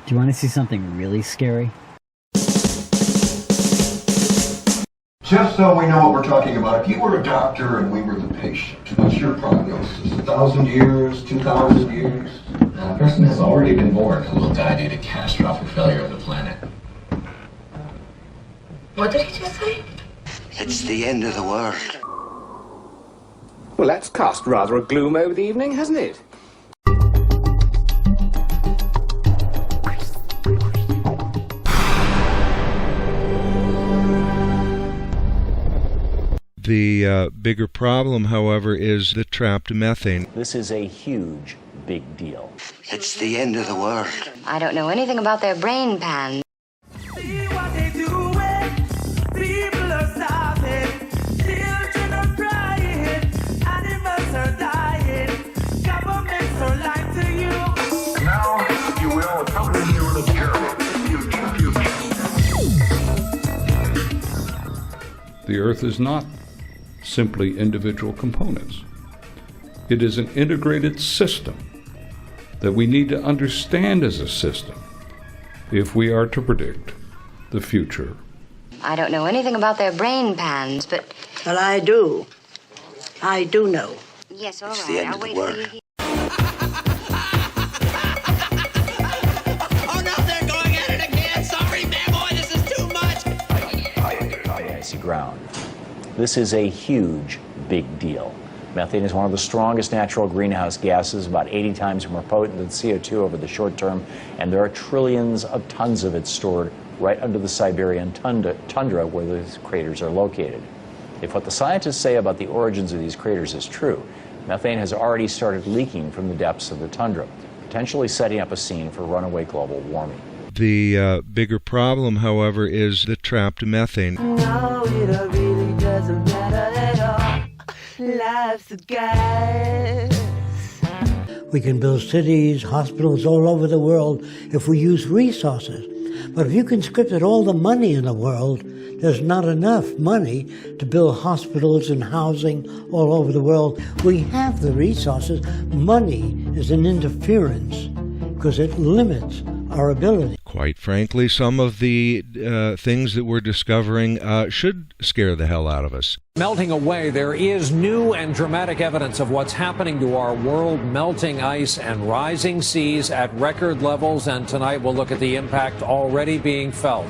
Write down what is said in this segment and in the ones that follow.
Do you want to see something really scary? Just so we know what we're talking about, if you were a doctor and we were the patient, what's your prognosis? 1,000 years, 2,000 years? A person has already been born who will die due to catastrophic failure of the planet. What did he just say? It's the end of the world. Well, that's cast rather a gloom over the evening, hasn't it? The bigger problem, however, is the trapped methane. This is a huge, big deal. It's the end of the world. I don't know anything about their brain pans. See what they doing. People are starving. Children are crying. Animals are dying. Governments are lying to you. Now, if you will, accompany you in a journey to the future. The Earth is not simply individual components. It is an integrated system that we need to understand as a system if we are to predict the future. I don't know anything about their brain pans, but... Well, I do. I do know. Yes, all It's right. the end I'll of the wait world. till you hear. Oh no, they're going at it again. Sorry, man, boy, this is too much. Icy ground. This is a huge, big deal. Methane is one of the strongest natural greenhouse gases, about 80 times more potent than CO2 over the short term, and there are trillions of tons of it stored right under the Siberian tundra where these craters are located. If what the scientists say about the origins of these craters is true, methane has already started leaking from the depths of the tundra, potentially setting up a scene for runaway global warming. The bigger problem, however, is the trapped methane. No, it really doesn't matter at all. Life's a gas. We can build cities, hospitals all over the world if we use resources. But if you conscripted all the money in the world, there's not enough money to build hospitals and housing all over the world. We have the resources. Money is an interference because it limits our ability. Quite frankly, some of the things that we're discovering should scare the hell out of us. Melting away, there is new and dramatic evidence of what's happening to our world. Melting ice and rising seas at record levels, and tonight we'll look at the impact already being felt.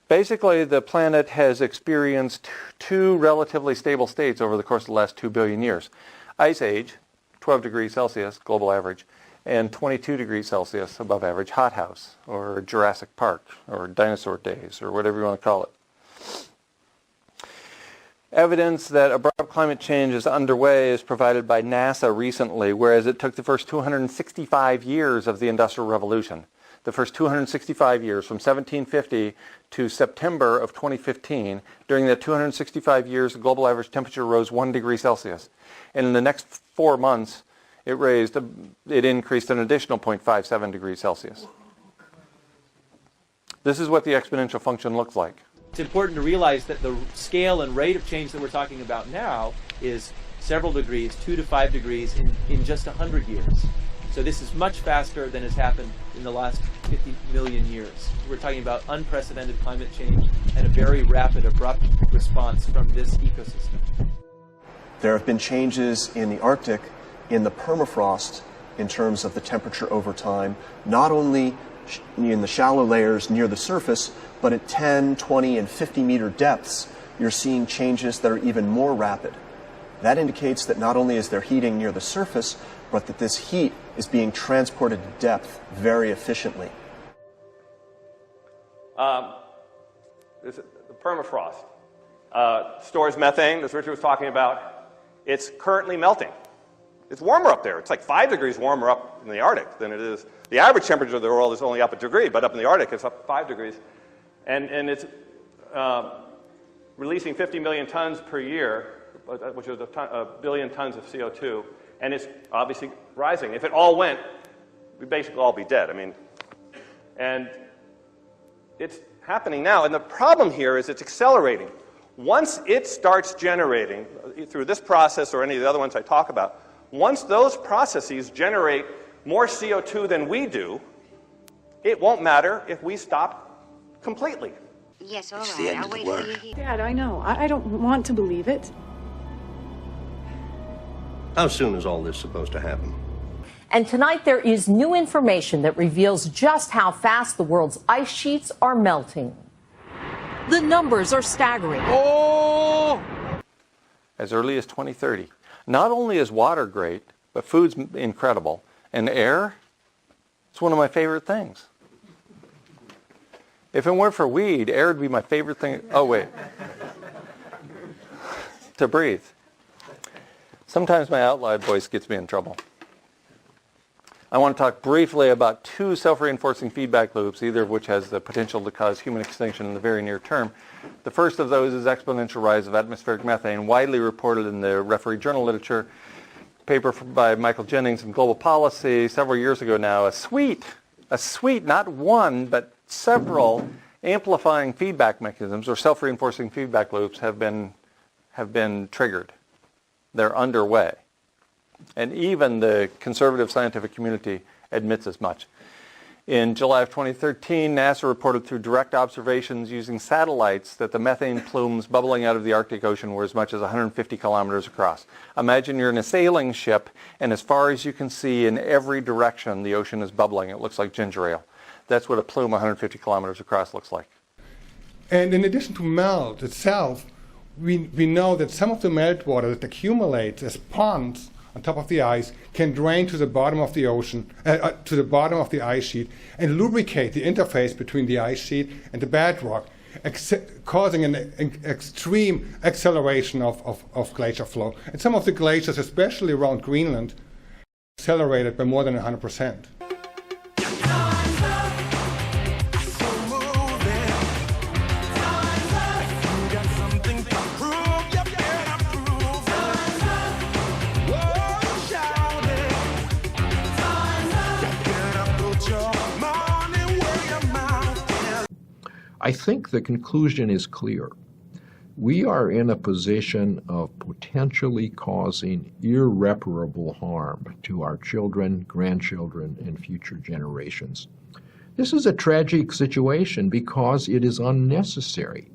Basically, the planet has experienced two relatively stable states over the course of the last 2 billion years. Ice age, 12 degrees Celsius, global average, and 22 degrees Celsius above average hothouse, or Jurassic Park, or dinosaur days, or whatever you want to call it. Evidence that abrupt climate change is underway is provided by NASA recently, whereas it took the first 265 years of the Industrial Revolution. The first 265 years, from 1750 to September of 2015, during that 265 years, the global average temperature rose 1 degree Celsius. And in the next 4 months, it increased an additional 0.57 degrees Celsius. This is what the exponential function looks like. It's important to realize that the scale and rate of change that we're talking about now is several degrees, 2 to 5 degrees in just 100 years. So this is much faster than has happened in the last 50 million years. We're talking about unprecedented climate change and a very rapid, abrupt response from this ecosystem. There have been changes in the Arctic in the permafrost in terms of the temperature over time, not only in the shallow layers near the surface, but at 10, 20, and 50 meter depths, you're seeing changes that are even more rapid. That indicates that not only is there heating near the surface, but that this heat is being transported to depth very efficiently. The permafrost stores methane, as Richard was talking about. It's currently melting. It's warmer up there. It's like 5 degrees warmer up in the Arctic than it is. The average temperature of the world is only up a degree, but up in the Arctic it's up 5 degrees. And it's releasing 50 million tons per year, which is a billion tons of CO2, and it's obviously rising. If it all went, we'd basically all be dead. I mean, and it's happening now. And the problem here is it's accelerating. Once it starts generating, through this process or any of the other ones I talk about, once those processes generate more CO2 than we do, It won't matter if we stop completely. Yes, all It's right. the end I'll of the wait for world. you here. Dad, I know. I don't want to believe it. How soon is all this supposed to happen? And tonight there is new information that reveals just how fast the world's ice sheets are melting. The numbers are staggering. As early as 2030. Not only is water great, but food's incredible. And air, it's one of my favorite things. If it weren't for weed, air would be my favorite thing. Oh, wait. To breathe. Sometimes my out loud voice gets me in trouble. I want to talk briefly about two self-reinforcing feedback loops, either of which has the potential to cause human extinction in the very near term. The first of those is exponential rise of atmospheric methane, widely reported in the referee journal literature. Paper by Michael Jennings in Global Policy several years ago now. A suite, not one, but several amplifying feedback mechanisms or self-reinforcing feedback loops have been triggered. They're underway. And even the conservative scientific community admits as much. In July of 2013, NASA reported through direct observations using satellites that the methane plumes bubbling out of the Arctic Ocean were as much as 150 kilometers across. Imagine you're in a sailing ship, and as far as you can see in every direction, the ocean is bubbling. It looks like ginger ale. That's what a plume 150 kilometers across looks like. And in addition to melt itself, we know that some of the meltwater that accumulates as ponds on top of the ice can drain to the bottom of the ocean, to the bottom of the ice sheet, and lubricate the interface between the ice sheet and the bedrock, causing an extreme acceleration of glacier flow. And some of the glaciers, especially around Greenland, accelerated by more than 100%. I think the conclusion is clear. We are in a position of potentially causing irreparable harm to our children, grandchildren, and future generations. This is a tragic situation because it is unnecessary.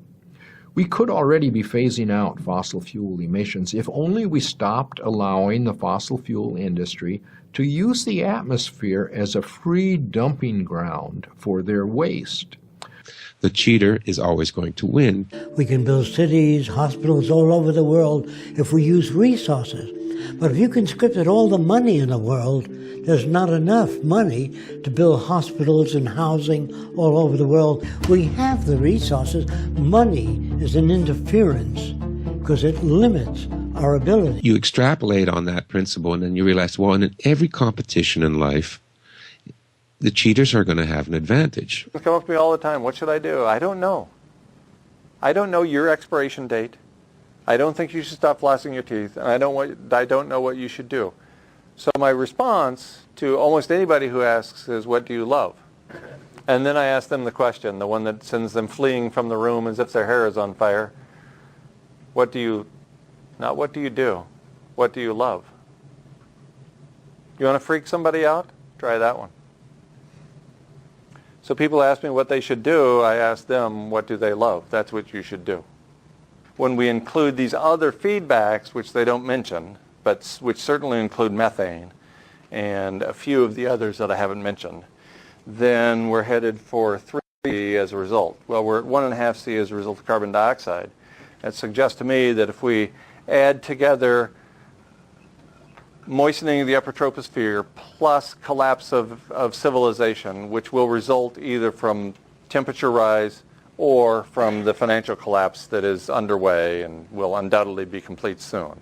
We could already be phasing out fossil fuel emissions if only we stopped allowing the fossil fuel industry to use the atmosphere as a free dumping ground for their waste. The cheater is always going to win. We can build cities, hospitals all over the world if we use resources. But if you conscripted all the money in the world, there's not enough money to build hospitals and housing all over the world. We have the resources. Money is an interference because it limits our ability. You extrapolate on that principle and then you realize, well, in every competition in life, the cheaters are going to have an advantage. They come up to me all the time. What should I do? I don't know. I don't know your expiration date. I don't think you should stop flossing your teeth, and I don't know what you should do. So my response to almost anybody who asks is, what do you love? And then I ask them the question, the one that sends them fleeing from the room as if their hair is on fire. What do you do? What do you love? You want to freak somebody out? Try that one. So people ask me what they should do. I ask them, what do they love? That's what you should do. When we include these other feedbacks, which they don't mention, but which certainly include methane and a few of the others that I haven't mentioned, then we're headed for 3C as a result. Well, we're at 1.5C as a result of carbon dioxide. That suggests to me that if we add together moistening of the upper troposphere plus collapse of civilization, which will result either from temperature rise or from the financial collapse that is underway and will undoubtedly be complete soon.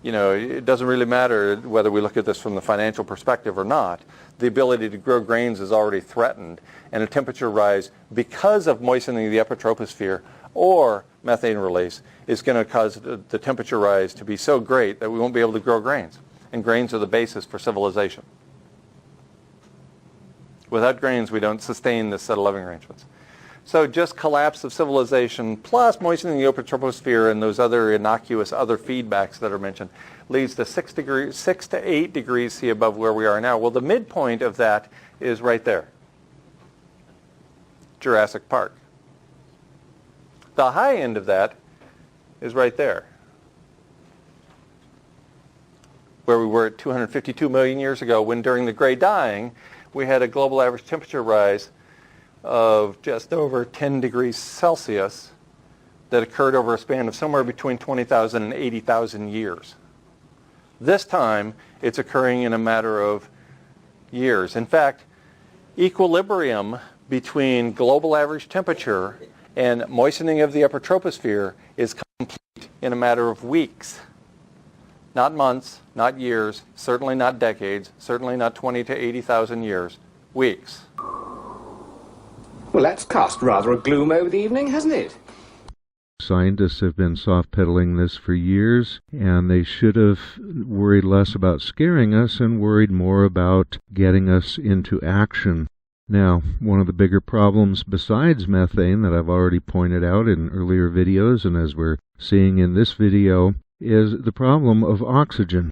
You know, it doesn't really matter whether we look at this from the financial perspective or not. The ability to grow grains is already threatened, and a temperature rise because of moistening of the upper troposphere or methane release is going to cause the temperature rise to be so great that we won't be able to grow grains. And grains are the basis for civilization. Without grains, we don't sustain this set of living arrangements. So just collapse of civilization plus moistening the upper troposphere and those other innocuous other feedbacks that are mentioned leads to 6 to 8 degrees C above where we are now. Well, the midpoint of that is right there. Jurassic Park. The high end of that is right there, where we were at 252 million years ago, when during the Gray Dying, we had a global average temperature rise of just over 10 degrees Celsius that occurred over a span of somewhere between 20,000 and 80,000 years. This time, it's occurring in a matter of years. In fact, equilibrium between global average temperature and moistening of the upper troposphere is complete in a matter of weeks. Not months, not years, certainly not decades, certainly not 20 to 80,000 years. Weeks. Well, that's cast rather a gloom over the evening, hasn't it? Scientists have been soft-pedaling this for years, and they should have worried less about scaring us and worried more about getting us into action. Now, one of the bigger problems besides methane that I've already pointed out in earlier videos, and as we're seeing in this video, is the problem of oxygen.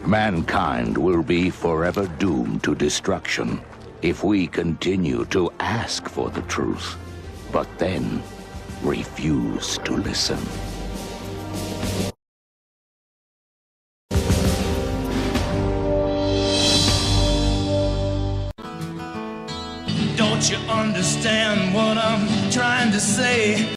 Mankind will be forever doomed to destruction if we continue to ask for the truth, but then refuse to listen. Don't you understand what I'm trying to say?